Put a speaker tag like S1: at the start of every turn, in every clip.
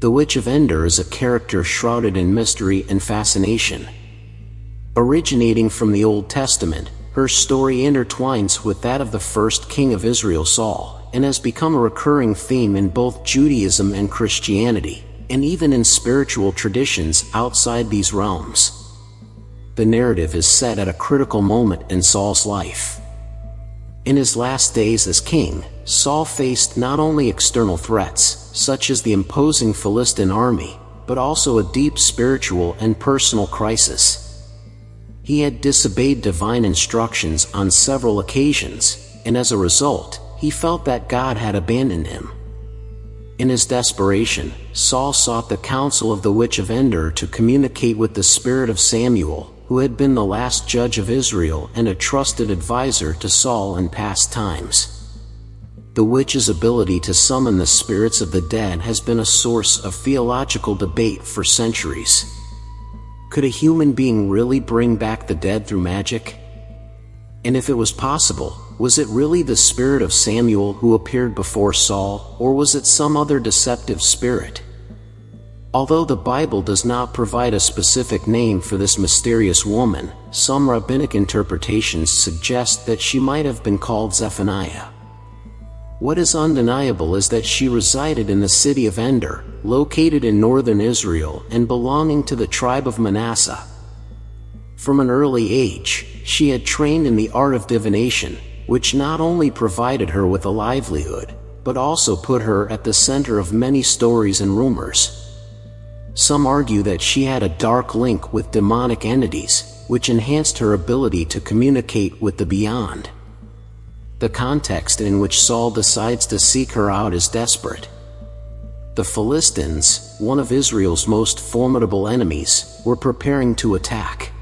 S1: The Witch of Endor is a character shrouded in mystery and fascination. Originating from the Old Testament, her story intertwines with that of the first king of Israel, Saul, and has become a recurring theme in both Judaism and Christianity, and even in spiritual traditions outside these realms. The narrative is set at a critical moment in Saul's life. In his last days as king, Saul faced not only external threats, such as the imposing Philistine army, but also a deep spiritual and personal crisis. He had disobeyed divine instructions on several occasions, and as a result, he felt that God had abandoned him. In his desperation, Saul sought the counsel of the Witch of Endor to communicate with the spirit of Samuel, who had been the last judge of Israel and a trusted advisor to Saul in past times. The witch's ability to summon the spirits of the dead has been a source of theological debate for centuries. Could a human being really bring back the dead through magic? And if it was possible, was it really the spirit of Samuel who appeared before Saul, or was it some other deceptive spirit? Although the Bible does not provide a specific name for this mysterious woman, some rabbinic interpretations suggest that she might have been called Zephaniah. What is undeniable is that she resided in the city of Endor, located in northern Israel and belonging to the tribe of Manasseh. From an early age, she had trained in the art of divination, which not only provided her with a livelihood, but also put her at the center of many stories and rumors. Some argue that she had a dark link with demonic entities, which enhanced her ability to communicate with the beyond. The context in which Saul decides to seek her out is desperate. The Philistines, one of Israel's most formidable enemies, were preparing to attack.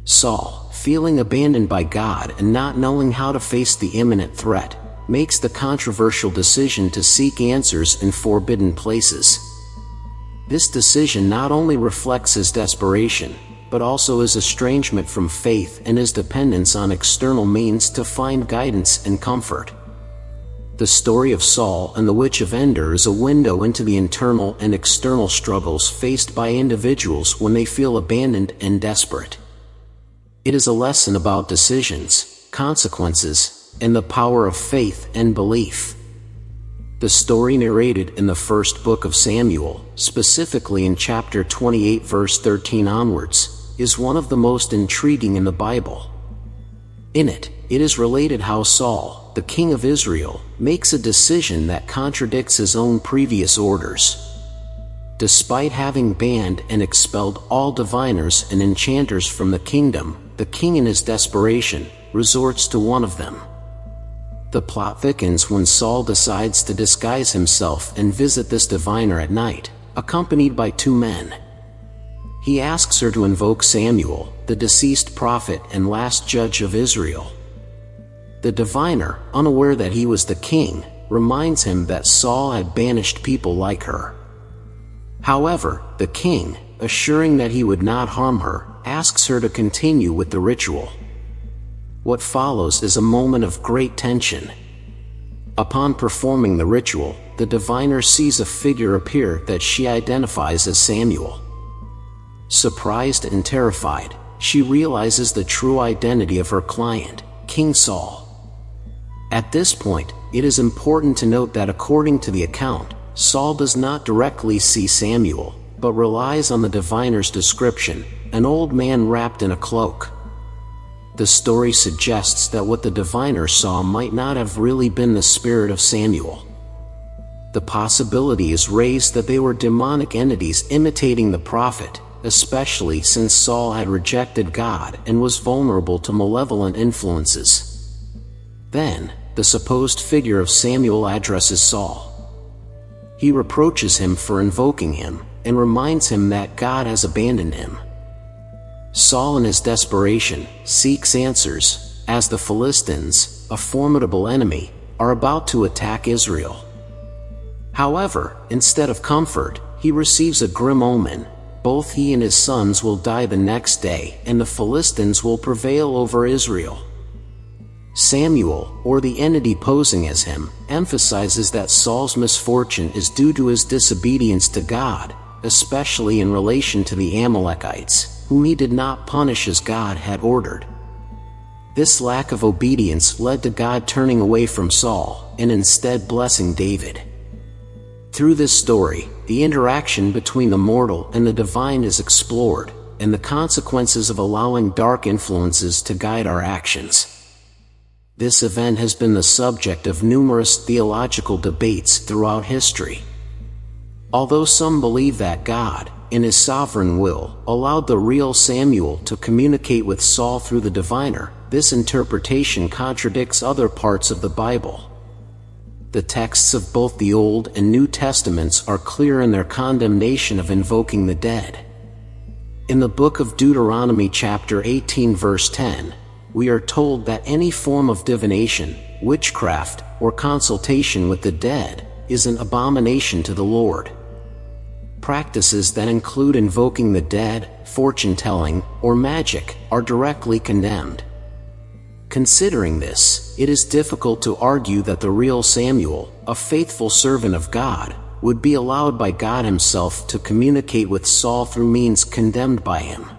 S1: Saul, feeling abandoned by God and not knowing how to face the imminent threat, makes the controversial decision to seek answers in forbidden places. This decision not only reflects his desperation, but also his estrangement from faith and his dependence on external means to find guidance and comfort. The story of Saul and the Witch of Endor is a window into the internal and external struggles faced by individuals when they feel abandoned and desperate. It is a lesson about decisions, consequences, and the power of faith and belief. The story narrated in the first book of Samuel, specifically in chapter 28 verse 13 onwards, is one of the most intriguing in the Bible. In it, it is related how Saul, the king of Israel, makes a decision that contradicts his own previous orders. Despite having banned and expelled all diviners and enchanters from the kingdom, the king in his desperation resorts to one of them. The plot thickens when Saul decides to disguise himself and visit this diviner at night, accompanied by two men. He asks her to invoke Samuel, the deceased prophet and last judge of Israel. The diviner, unaware that he was the king, reminds him that Saul had banished people like her. However, the king, assuring that he would not harm her, asks her to continue with the ritual. What follows is a moment of great tension. Upon performing the ritual, the diviner sees a figure appear that she identifies as Samuel. Surprised and terrified, she realizes the true identity of her client, King Saul. At this point, it is important to note that according to the account, Saul does not directly see Samuel, but relies on the diviner's description, an old man wrapped in a cloak. The story suggests that what the diviner saw might not have really been the spirit of Samuel. The possibility is raised that they were demonic entities imitating the prophet, especially since Saul had rejected God and was vulnerable to malevolent influences. Then, the supposed figure of Samuel addresses Saul. He reproaches him for invoking him, and reminds him that God has abandoned him. Saul in his desperation seeks answers, as the Philistines, a formidable enemy, are about to attack Israel. However, instead of comfort, he receives a grim omen. Both he and his sons will die the next day, and the Philistines will prevail over Israel. Samuel, or the entity posing as him, emphasizes that Saul's misfortune is due to his disobedience to God, especially in relation to the Amalekites, whom he did not punish as God had ordered. This lack of obedience led to God turning away from Saul and instead blessing David. Through this story, the interaction between the mortal and the divine is explored, and the consequences of allowing dark influences to guide our actions. This event has been the subject of numerous theological debates throughout history. Although some believe that God, in his sovereign will, allowed the real Samuel to communicate with Saul through the diviner, this interpretation contradicts other parts of the Bible. The texts of both the Old and New Testaments are clear in their condemnation of invoking the dead. In the book of Deuteronomy chapter 18 verse 10, we are told that any form of divination, witchcraft, or consultation with the dead is an abomination to the Lord. Practices that include invoking the dead, fortune-telling, or magic are directly condemned. Considering this, it is difficult to argue that the real Samuel, a faithful servant of God, would be allowed by God himself to communicate with Saul through means condemned by him.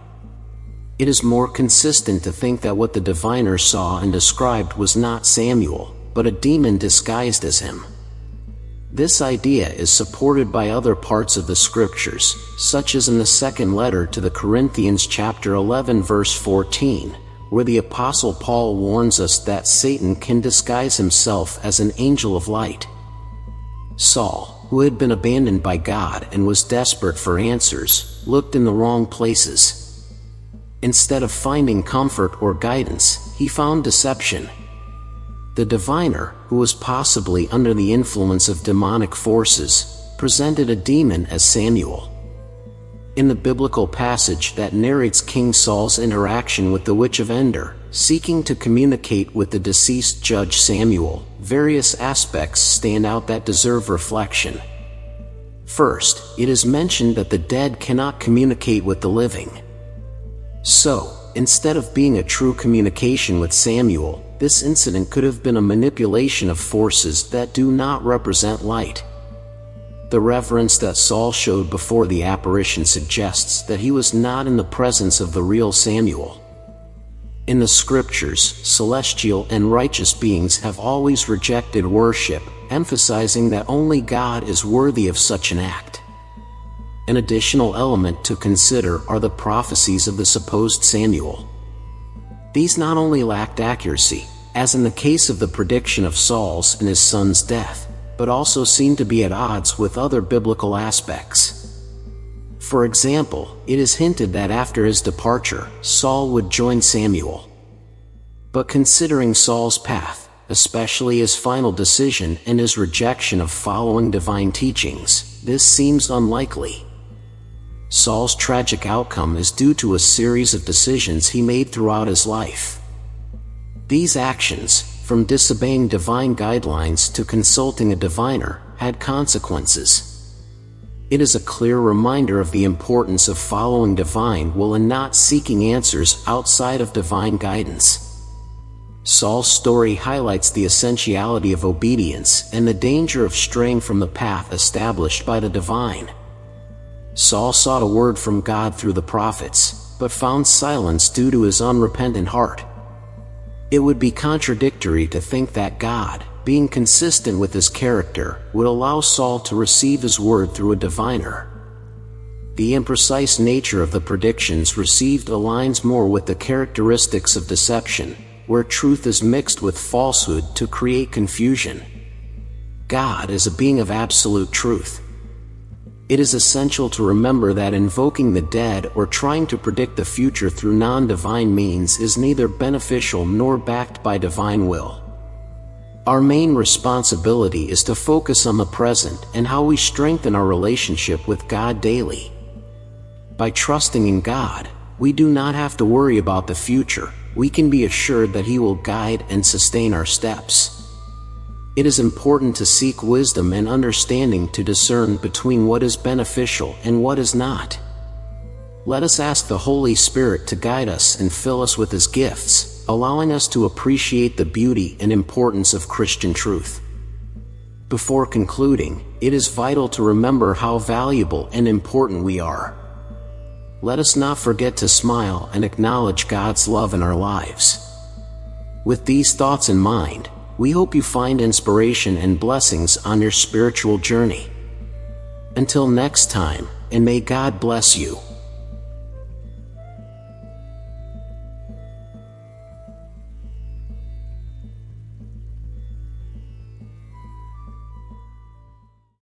S1: It is more consistent to think that what the diviner saw and described was not Samuel, but a demon disguised as him. This idea is supported by other parts of the scriptures, such as in the second letter to the Corinthians chapter 11 verse 14, where the Apostle Paul warns us that Satan can disguise himself as an angel of light. Saul, who had been abandoned by God and was desperate for answers, looked in the wrong places. Instead of finding comfort or guidance, he found deception. The diviner, who was possibly under the influence of demonic forces, presented a demon as Samuel. In the biblical passage that narrates King Saul's interaction with the Witch of Endor, seeking to communicate with the deceased judge Samuel, various aspects stand out that deserve reflection. First, it is mentioned that the dead cannot communicate with the living. So, instead of being a true communication with Samuel, this incident could have been a manipulation of forces that do not represent light. The reverence that Saul showed before the apparition suggests that he was not in the presence of the real Samuel. In the scriptures, celestial and righteous beings have always rejected worship, emphasizing that only God is worthy of such an act. An additional element to consider are the prophecies of the supposed Samuel. These not only lacked accuracy, as in the case of the prediction of Saul's and his son's death, but also seem to be at odds with other biblical aspects. For example, it is hinted that after his departure, Saul would join Samuel. But considering Saul's path, especially his final decision and his rejection of following divine teachings, this seems unlikely. Saul's tragic outcome is due to a series of decisions he made throughout his life. These actions, from disobeying divine guidelines to consulting a diviner, had consequences. It is a clear reminder of the importance of following divine will and not seeking answers outside of divine guidance. Saul's story highlights the essentiality of obedience and the danger of straying from the path established by the divine. Saul sought a word from God through the prophets, but found silence due to his unrepentant heart. It would be contradictory to think that God, being consistent with his character, would allow Saul to receive his word through a diviner. The imprecise nature of the predictions received aligns more with the characteristics of deception, where truth is mixed with falsehood to create confusion. God is a being of absolute truth. It is essential to remember that invoking the dead or trying to predict the future through non-divine means is neither beneficial nor backed by divine will. Our main responsibility is to focus on the present and how we strengthen our relationship with God daily. By trusting in God, we do not have to worry about the future. We can be assured that He will guide and sustain our steps. It is important to seek wisdom and understanding to discern between what is beneficial and what is not. Let us ask the Holy Spirit to guide us and fill us with His gifts, allowing us to appreciate the beauty and importance of Christian truth. Before concluding, it is vital to remember how valuable and important we are. Let us not forget to smile and acknowledge God's love in our lives. With these thoughts in mind, we hope you find inspiration and blessings on your spiritual journey. Until next time, and may God bless you.